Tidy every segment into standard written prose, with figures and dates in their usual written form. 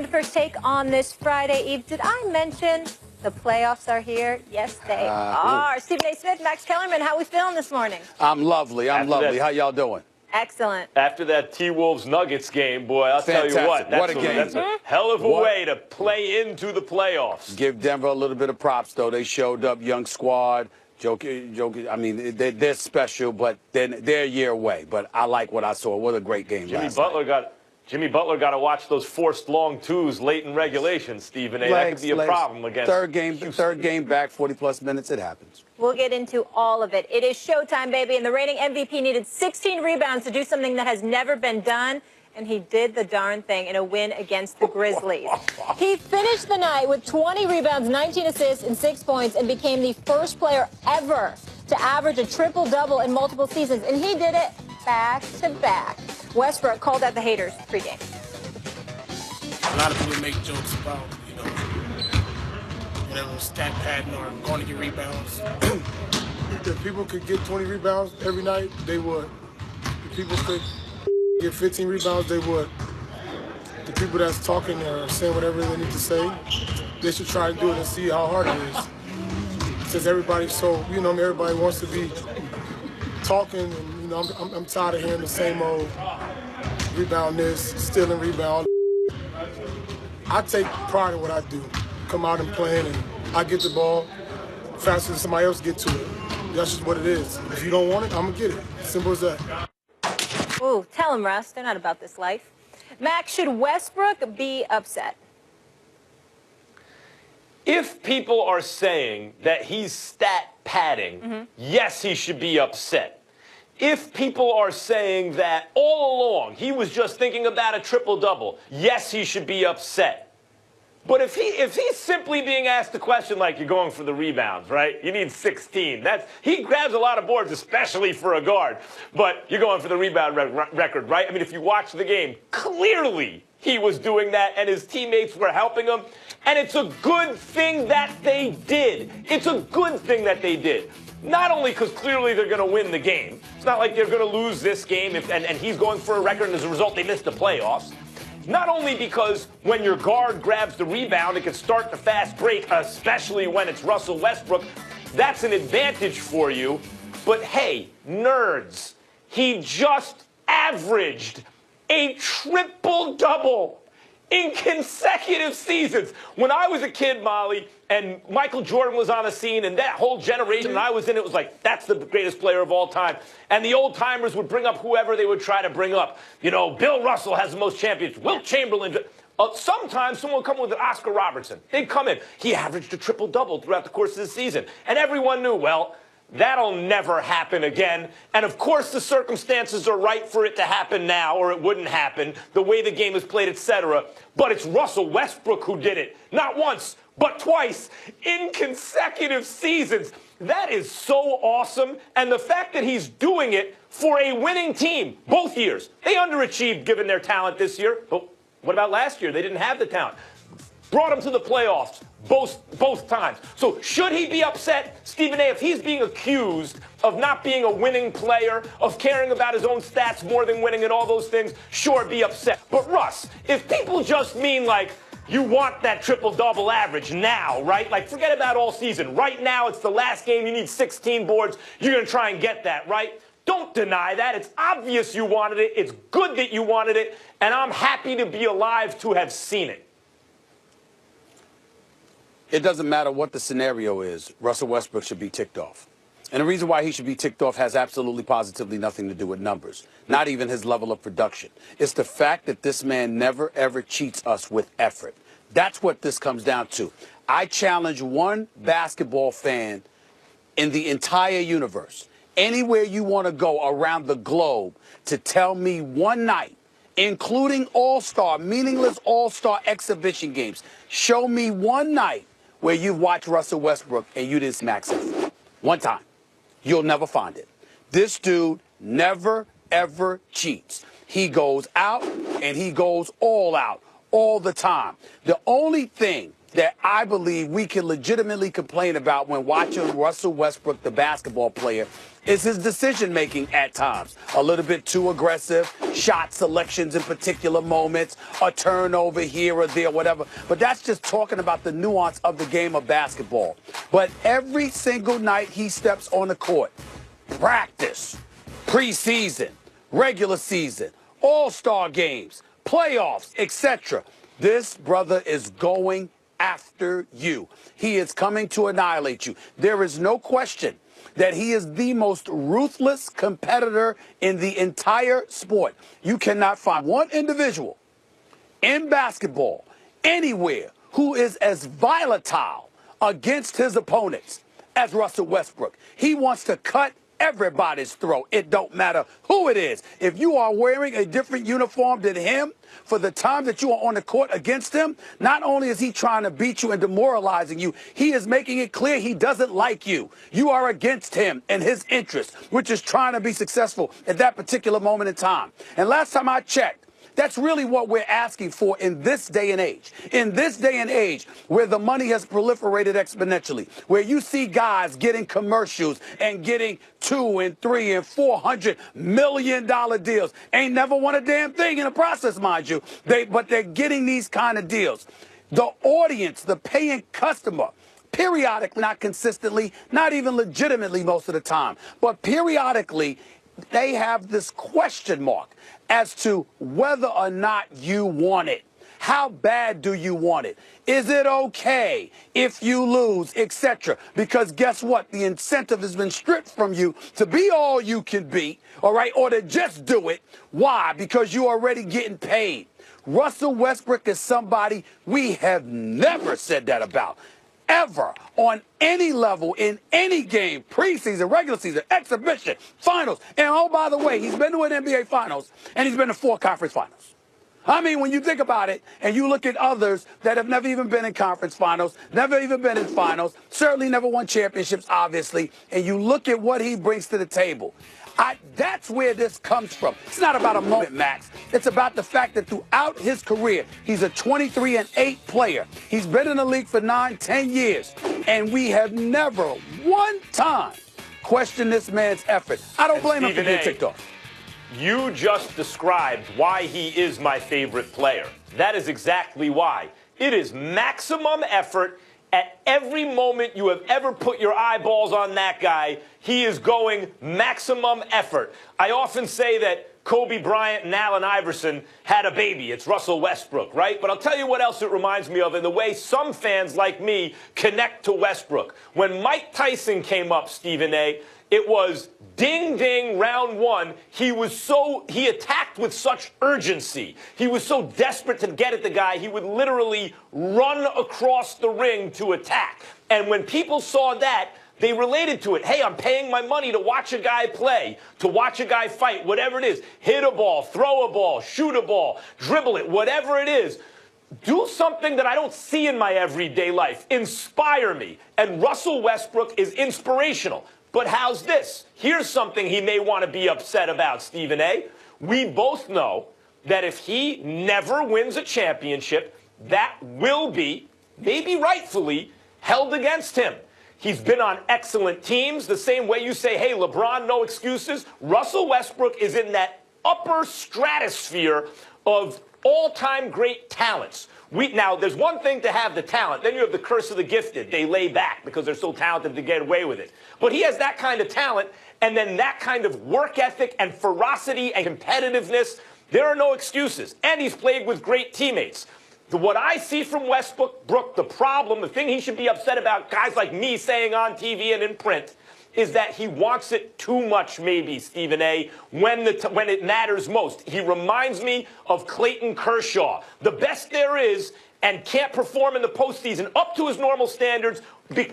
First take on this Friday Eve. Did I mention the playoffs are here? Yes, they are. Stephen A. Smith, Max Kellerman, how we feeling this morning? I'm lovely. I'm lovely. How y'all doing? Excellent. After that T-Wolves Nuggets game, boy, I'll Fantastic. tell you what. What a game. That's a hell of a way to play into the playoffs. Give Denver a little bit of props, though. They showed up, young squad. I mean, they're special, but they're a year away. But I like what I saw. What a great game last night. Jimmy Butler got to watch those forced long twos late in regulation, Stephen A. That could be a problem against third game back, 40-plus minutes. It happens. We'll get into all of it. It is showtime, baby, and the reigning MVP needed 16 rebounds to do something that has never been done, and he did the darn thing in a win against the Grizzlies. He finished the night with 20 rebounds, 19 assists, and 6 points, and became the first player ever to average a triple-double in multiple seasons, and he did it back-to-back. Westbrook called out the haters pregame. A lot of people make jokes about, whatever, stat padding or going to get rebounds. If people could get 20 rebounds every night, they would. If people could get 15 rebounds, they would. The people that's talking or saying whatever they need to say, they should try to do it and see how hard it is. Since everybody's so, everybody wants to be talking, and I'm tired of hearing the same old rebound this, stealing rebound. I take pride in what I do. Come out and play, and I get the ball faster than somebody else get to it. That's just what it is. If you don't want it, I'm gonna get it. Simple as that. Ooh, tell him, Russ. They're not about this life. Max, should Westbrook be upset? If people are saying that he's stat padding, yes, he should be upset. If people are saying that all along he was just thinking about a triple-double, yes, he should be upset. But if he's simply being asked a question like, you're going for the rebounds, right? You need 16. He grabs a lot of boards, especially for a guard. But you're going for the rebound record, right? I mean, if you watch the game, clearly he was doing that, and his teammates were helping him. And it's a good thing that they did. It's a good thing that they did. Not only because clearly they're going to win the game. It's not like they're going to lose this game and he's going for a record, and as a result they miss the playoffs. Not only because when your guard grabs the rebound, it can start the fast break, especially when it's Russell Westbrook. That's an advantage for you. But hey, nerds, he just averaged a triple-double in consecutive seasons. When I was a kid, Molly, and Michael Jordan was on the scene, and that whole generation and I was in, it was like, that's the greatest player of all time. And the old-timers would bring up whoever they would try to bring up. Bill Russell has the most championships. Wilt Chamberlain. Sometimes someone would come with an Oscar Robertson. They'd come in. He averaged a triple-double throughout the course of the season. And everyone knew, well, that'll never happen again. And of course the circumstances are right for it to happen now, or it wouldn't happen, the way the game is played, etc. But it's Russell Westbrook who did it. Not once, but twice in consecutive seasons. That is so awesome. And the fact that he's doing it for a winning team, both years. They underachieved given their talent this year. But what about last year? They didn't have the talent. Brought them to the playoffs both times. So should he be upset, Stephen A., if he's being accused of not being a winning player, of caring about his own stats more than winning and all those things? Sure, be upset. But Russ, if people just mean like, you want that triple-double average now, right? Like, forget about all season. Right now, it's the last game. You need 16 boards. You're going to try and get that, right? Don't deny that. It's obvious you wanted it. It's good that you wanted it. And I'm happy to be alive to have seen it. It doesn't matter what the scenario is. Russell Westbrook should be ticked off. And the reason why he should be ticked off has absolutely positively nothing to do with numbers, not even his level of production. It's the fact that this man never, ever cheats us with effort. That's what this comes down to. I challenge one basketball fan in the entire universe, anywhere you want to go around the globe, to tell me one night, including all-star, meaningless all-star exhibition games, show me one night where you've watched Russell Westbrook and you didn't smack him. One time. You'll never find it. This dude never, ever cheats. He goes out and he goes all out all the time. The only thing that I believe we can legitimately complain about when watching Russell Westbrook, the basketball player, is his decision-making at times. A little bit too aggressive, shot selections in particular moments, a turnover here or there, whatever. But that's just talking about the nuance of the game of basketball. But every single night he steps on the court, practice, preseason, regular season, all-star games, playoffs, etc., this brother is going after you. He is coming to annihilate you. There is no question that he is the most ruthless competitor in the entire sport. You cannot find one individual in basketball anywhere who is as volatile against his opponents as Russell Westbrook. He wants to cut everybody's throat. It don't matter who it is. If you are wearing a different uniform than him for the time that you are on the court against him, not only is he trying to beat you and demoralizing you, he is making it clear he doesn't like you. You are against him and his interest, which is trying to be successful at that particular moment in time. And last time I checked, that's really what we're asking for in this day and age. In this day and age where the money has proliferated exponentially, where you see guys getting commercials and getting $200 and $300 and $400 million deals. Ain't never won a damn thing in the process, mind you. But they're getting these kind of deals. The audience, the paying customer, periodically, not consistently, not even legitimately most of the time, but periodically, they have this question mark as to whether or not you want it. How bad do you want it? Is it okay if you lose, etc.? Because guess what? The incentive has been stripped from you to be all you can be, all right, or to just do it. Why? Because you're already getting paid. Russell Westbrook is somebody we have never said that about. Ever on any level in any game, preseason, regular season, exhibition, finals. And oh, by the way, he's been to an NBA finals and he's been to 4 conference finals. I mean, when you think about it and you look at others that have never even been in conference finals, never even been in finals, certainly never won championships, obviously, and you look at what he brings to the table. That's where this comes from. It's not about a moment, Max. It's about the fact that throughout his career, he's a 23-8 player. He's been in the league for 9, 10 years, and we have never one time questioned this man's effort. I don't blame him for being ticked off. You just described why he is my favorite player. That is exactly why. It is maximum effort. At every moment you have ever put your eyeballs on that guy, he is going maximum effort. I often say that Kobe Bryant and Allen Iverson had a baby. It's Russell Westbrook, right? But I'll tell you what else it reminds me of in the way some fans like me connect to Westbrook. When Mike Tyson came up, Stephen A., it was ding, ding, round 1. He attacked with such urgency. He was so desperate to get at the guy, he would literally run across the ring to attack. And when people saw that, they related to it. Hey, I'm paying my money to watch a guy play, to watch a guy fight, whatever it is. Hit a ball, throw a ball, shoot a ball, dribble it, whatever it is. Do something that I don't see in my everyday life. Inspire me. And Russell Westbrook is inspirational. But how's this? Here's something he may want to be upset about, Stephen A. We both know that if he never wins a championship, that will be, maybe rightfully, held against him. He's been on excellent teams, the same way you say, hey, LeBron, no excuses. Russell Westbrook is in that upper stratosphere of all-time great talents. Now, there's one thing to have the talent. Then you have the curse of the gifted. They lay back because they're so talented to get away with it. But he has that kind of talent and then that kind of work ethic and ferocity and competitiveness. There are no excuses. And he's played with great teammates. What I see from Westbrook, the problem, the thing he should be upset about, guys like me saying on TV and in print, is that he wants it too much, maybe, Stephen A., when it matters most. He reminds me of Clayton Kershaw, the best there is, and can't perform in the postseason up to his normal standards,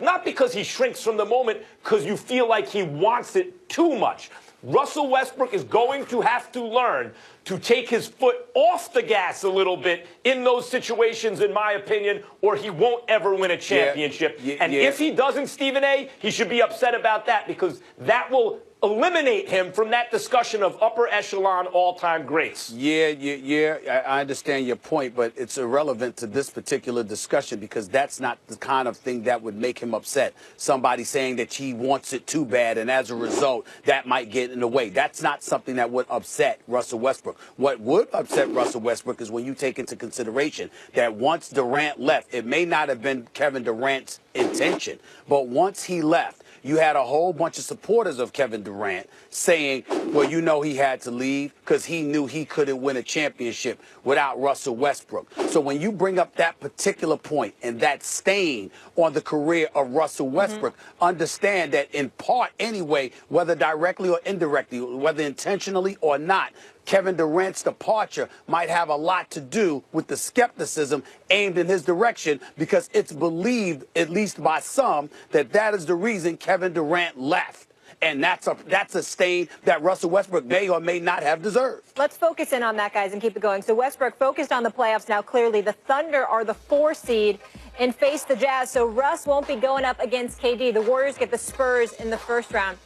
not because he shrinks from the moment, because you feel like he wants it too much. Russell Westbrook is going to have to learn to take his foot off the gas a little bit in those situations, in my opinion, or he won't ever win a championship. And if he doesn't, Stephen A., he should be upset about that, because that will eliminate him from that discussion of upper echelon all-time greats. I understand your point, but it's irrelevant to this particular discussion, because that's not the kind of thing that would make him upset. Somebody saying that he wants it too bad, and as a result, that might get in the way. That's not something that would upset Russell Westbrook. What would upset Russell Westbrook is when you take into consideration that once Durant left, it may not have been Kevin Durant's intention, but once he left, you had a whole bunch of supporters of Kevin Durant saying, well, you know, he had to leave because he knew he couldn't win a championship without Russell Westbrook. So when you bring up that particular point and that stain on the career of Russell Westbrook, understand that in part anyway, whether directly or indirectly, whether intentionally or not, Kevin Durant's departure might have a lot to do with the skepticism aimed in his direction, because it's believed, at least by some, that that is the reason Kevin Durant left. And that's a stain that Russell Westbrook may or may not have deserved. Let's focus in on that, guys, and keep it going. So Westbrook focused on the playoffs now. Clearly, the Thunder are the 4 seed and face the Jazz. So Russ won't be going up against KD. The Warriors get the Spurs in the first round.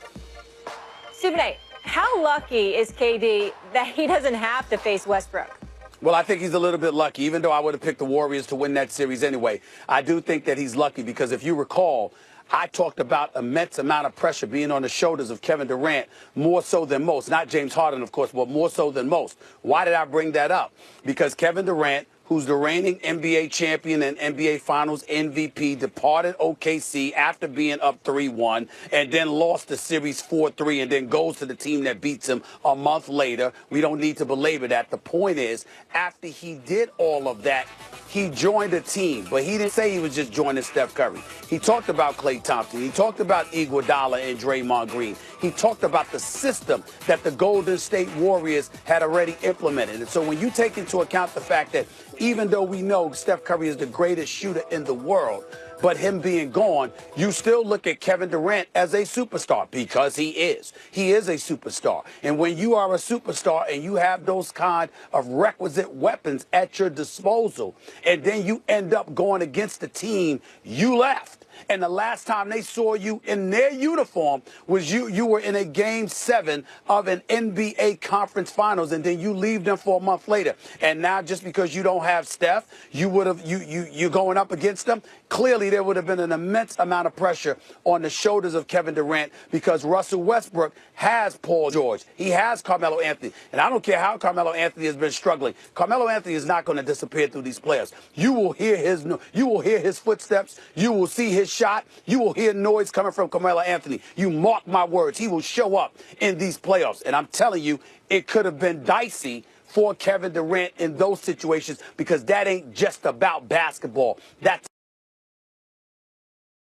Stephen A., how lucky is KD that he doesn't have to face Westbrook? Well, I think he's a little bit lucky, even though I would have picked the Warriors to win that series anyway. I do think that he's lucky because if you recall, I talked about immense amount of pressure being on the shoulders of Kevin Durant, more so than most. Not James Harden, of course, but more so than most. Why did I bring that up? Because Kevin Durant, who's the reigning NBA champion and NBA Finals MVP, departed OKC after being up 3-1 and then lost the series 4-3 and then goes to the team that beats him a month later. We don't need to belabor that. The point is, after he did all of that, he joined a team, but he didn't say he was just joining Steph Curry. He talked about Klay Thompson. He talked about Iguodala and Draymond Green. He talked about the system that the Golden State Warriors had already implemented. And so when you take into account the fact that even though we know Steph Curry is the greatest shooter in the world, but him being gone, you still look at Kevin Durant as a superstar, because he is. He is a superstar. And when you are a superstar and you have those kind of requisite weapons at your disposal, and then you end up going against the team you left, and the last time they saw you in their uniform was you were in a Game 7 of an NBA Conference Finals, and then you leave them for a month later. And now just because you don't have Steph, you're going up against them. Clearly, there would have been an immense amount of pressure on the shoulders of Kevin Durant, because Russell Westbrook has Paul George. He has Carmelo Anthony. And I don't care how Carmelo Anthony has been struggling. Carmelo Anthony is not going to disappear through these players. You will hear his footsteps. You will see his shot. You will hear noise coming from Carmelo Anthony. You mark my words. He will show up in these playoffs. And I'm telling you, it could have been dicey for Kevin Durant in those situations, because that ain't just about basketball. That's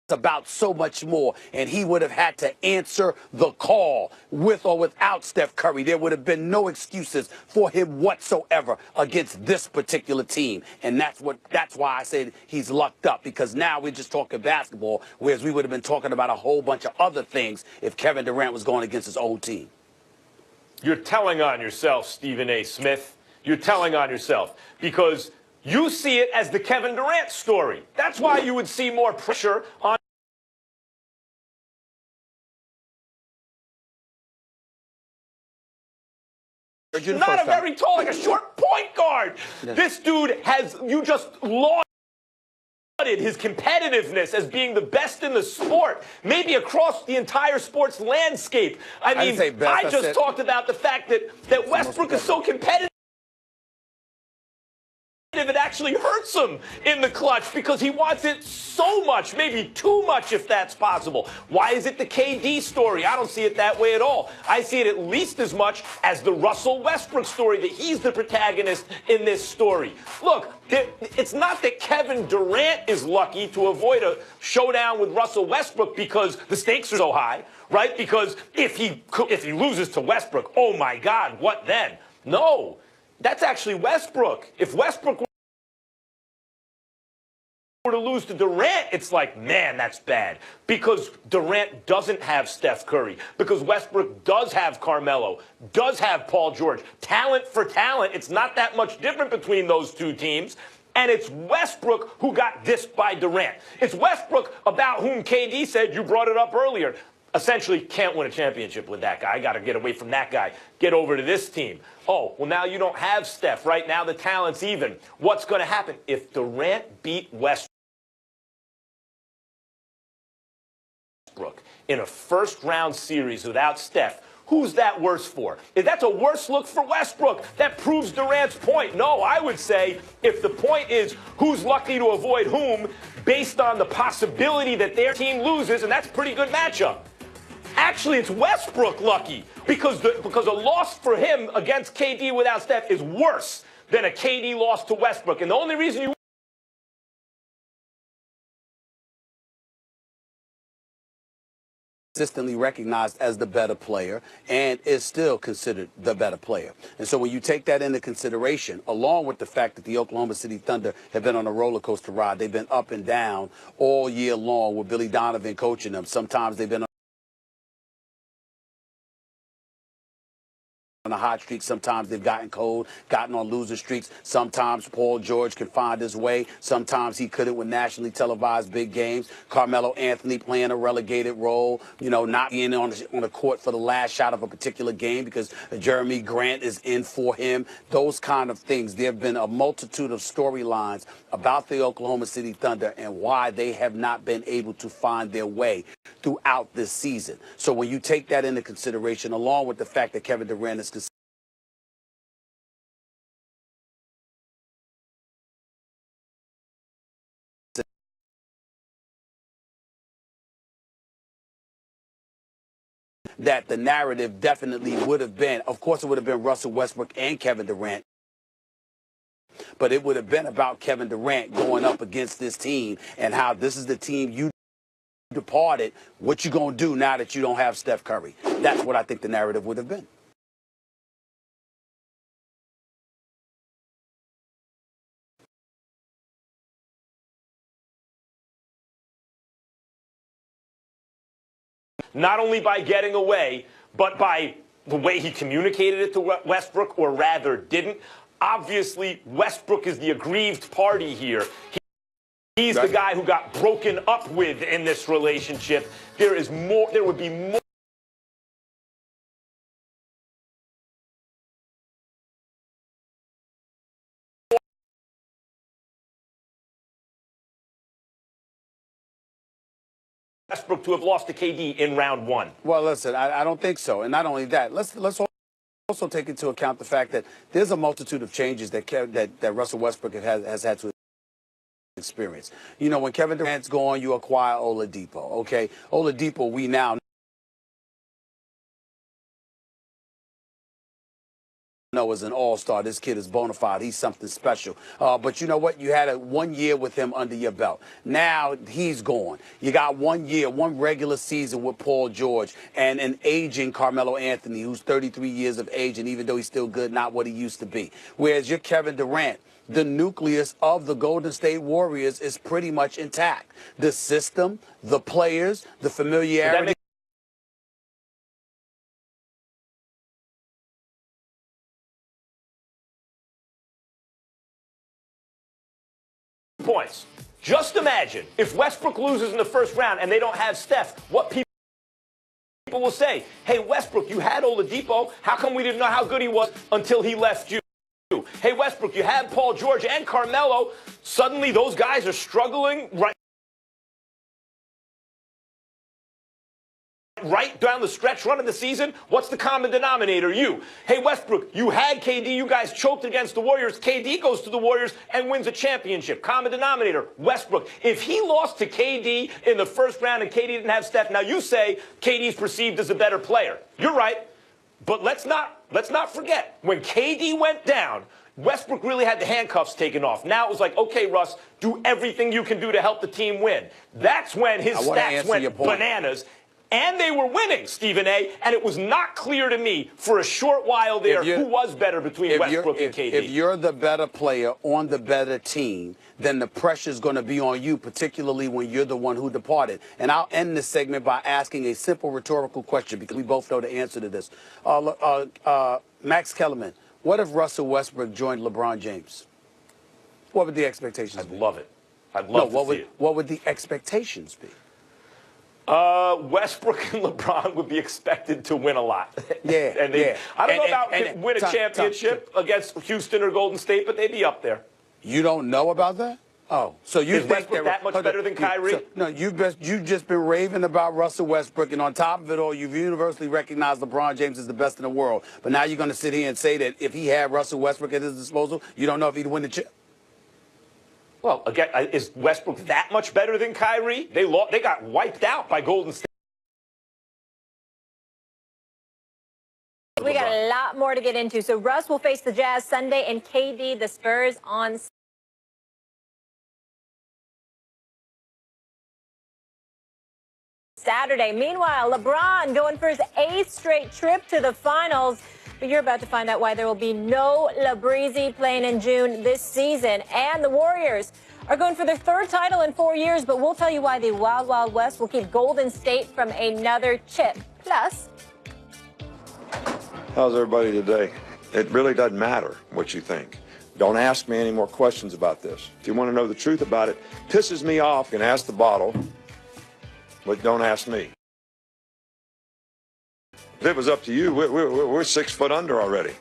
about so much more, and he would have had to answer the call with or without Steph Curry. There would have been no excuses for him whatsoever against this particular team, and that's why I said he's lucked up, because now we're just talking basketball, whereas we would have been talking about a whole bunch of other things if Kevin Durant was going against his old team. You're telling on yourself, Stephen A. Smith. You're telling on yourself, because you see it as the Kevin Durant story. That's why you would see more pressure on not a very tall, like a short point guard. Yeah. This dude you just lauded his competitiveness as being the best in the sport, maybe across the entire sports landscape. I mean, I just talked about the fact that Westbrook is so competitive. It actually hurts him in the clutch because he wants it so much, maybe too much if that's possible. Why is it the KD story? I don't see it that way at all. I see it at least as much as the Russell Westbrook story, that he's the protagonist in this story. Look, it's not that Kevin Durant is lucky to avoid a showdown with Russell Westbrook because the stakes are so high, right? Because if he loses to Westbrook, oh my God, what then? No. That's actually Westbrook. If Westbrook were to lose to Durant, it's like, man, that's bad. Because Durant doesn't have Steph Curry. Because Westbrook does have Carmelo, does have Paul George. Talent for talent, it's not that much different between those two teams. And it's Westbrook who got dissed by Durant. It's Westbrook about whom KD said, you brought it up earlier, essentially can't win a championship with that guy. I got to get away from that guy. Get over to this team. Oh, well, now you don't have Steph. Right now the talent's even. What's going to happen? If Durant beat Westbrook in a first-round series without Steph, who's that worse for? If that's a worse look for Westbrook, that proves Durant's point. No, I would say if the point is who's lucky to avoid whom based on the possibility that their team loses, and that's a pretty good matchup. Actually, it's Westbrook lucky because a loss for him against KD without Steph is worse than a KD loss to Westbrook. And the only reason you consistently recognized as the better player and is still considered the better player. And so when you take that into consideration, along with the fact that the Oklahoma City Thunder have been on a roller coaster ride, they've been up and down all year long with Billy Donovan coaching them. Sometimes they've been on a hot streak. Sometimes they've gotten cold, gotten on losing streaks. Sometimes Paul George can find his way. Sometimes he couldn't with nationally televised big games. Carmelo Anthony playing a relegated role, not being on the court for the last shot of a particular game because Jeremy Grant is in for him. Those kind of things. There have been a multitude of storylines about the Oklahoma City Thunder and why they have not been able to find their way throughout this season. So when you take that into consideration, along with the fact that Kevin Durant is that the narrative definitely would have been, of course it would have been Russell Westbrook and Kevin Durant, but it would have been about Kevin Durant going up against this team and how this is the team you departed, what you gonna do now that you don't have Steph Curry. That's what I think the narrative would have been. not only by getting away, but by the way he communicated it to Westbrook, or rather didn't. Obviously, Westbrook is the aggrieved party here. He's the guy who got broken up with in this relationship. There would be more Westbrook to have lost to KD in round one. Well, listen, I don't think so. And not only that, let's also take into account the fact that there's a multitude of changes that Russell Westbrook has had to experience. When Kevin Durant's gone, you acquire Oladipo, okay? Oladipo, we now know is an all-star. This kid is bona fide. He's something special. But you know what? You had 1 year with him under your belt. Now he's gone. You got 1 year, one regular season with Paul George and an aging Carmelo Anthony who's 33 years of age, and even though he's still good, not what he used to be. Whereas you're Kevin Durant. The nucleus of the Golden State Warriors is pretty much intact. The system, the players, the familiarity. Points. Just imagine if Westbrook loses in the first round and they don't have Steph, what people will say, hey, Westbrook, you had Oladipo. How come we didn't know how good he was until he left you? Hey, Westbrook, you had Paul George and Carmelo. Suddenly those guys are struggling right down the stretch run of the season. What's the common denominator? You. Hey, Westbrook, you had KD. You guys choked against the Warriors. KD goes to the Warriors and wins a championship. Common denominator, Westbrook. If he lost to KD in the first round and KD didn't have Steph, now you say KD's perceived as a better player. You're right. But let's not forget, when KD went down, Westbrook really had the handcuffs taken off. Now it was like, okay, Russ, do everything you can do to help the team win. That's when his stats went bananas. and they were winning, Stephen A. And it was not clear to me for a short while there who was better between Westbrook and KD. If you're the better player on the better team, then the pressure's going to be on you, particularly when you're the one who departed. And I'll end this segment by asking a simple rhetorical question because we both know the answer to this. Max Kellerman, what if Russell Westbrook joined LeBron James? What would the expectations be? I'd love it. I'd love to see it. What would the expectations be? Westbrook and LeBron would be expected to win a lot. Yeah, I don't know about win a championship against Houston or Golden State, but they'd be up there. You don't know about that? Oh, so you Is think Westbrook that much better than Kyrie? No, you've just been raving about Russell Westbrook, and on top of it all, you've universally recognized LeBron James is the best in the world. But now you're going to sit here and say that if he had Russell Westbrook at his disposal, you don't know if he'd win the chip? Well, again, is Westbrook that much better than Kyrie? They got wiped out by Golden State. We got a lot more to get into. So Russ will face the Jazz Sunday and KD the Spurs on Saturday. Meanwhile, LeBron going for his 8th straight trip to the finals. But you're about to find out why there will be no LeBreezy playing in June this season. And the Warriors are going for their 3rd title in 4 years. But we'll tell you why the Wild Wild West will keep Golden State from another chip. Plus, how's everybody today? It really doesn't matter what you think. Don't ask me any more questions about this. If you want to know the truth about it, pisses me off, you can ask the bottle, but don't ask me. If it was up to you, we're 6 foot under already.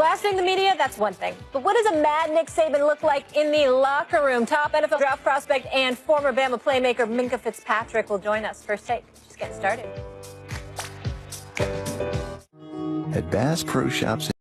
blasting the media, that's one thing. But what does a mad Nick Saban look like in the locker room? Top NFL draft prospect and former Bama playmaker Minkah Fitzpatrick will join us. First Take, just getting started. At Bass Pro Shops